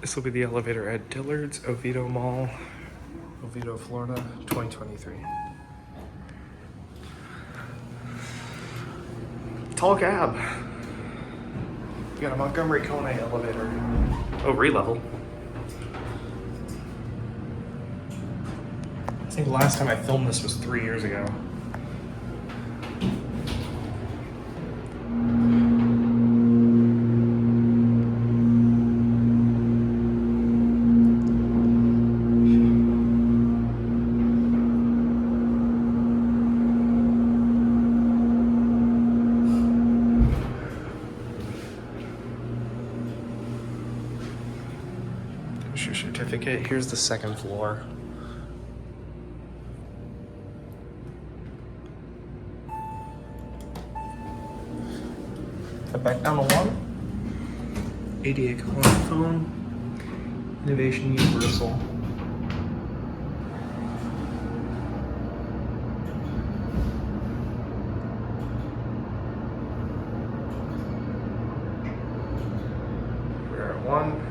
This will be the elevator at Dillard's, Oviedo Mall, Oviedo, Florida, 2023. Tall cab. You got a Montgomery KONE elevator. Oh, re-level. I think the last time I filmed this was 3 years ago. Here's your certificate. Here's the second floor. Head back down to 1. ADA compliant phone. Innovation Universal. We're at 1.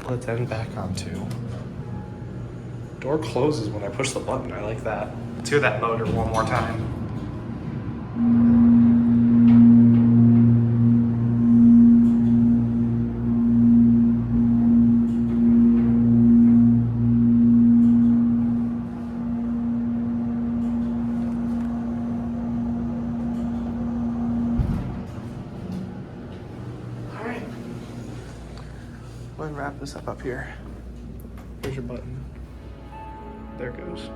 Let's end back on 2. Door closes when I push the button. I like that. Let's hear that motor one more time. All right. Go ahead and wrap this up here. Here's your button. There it goes.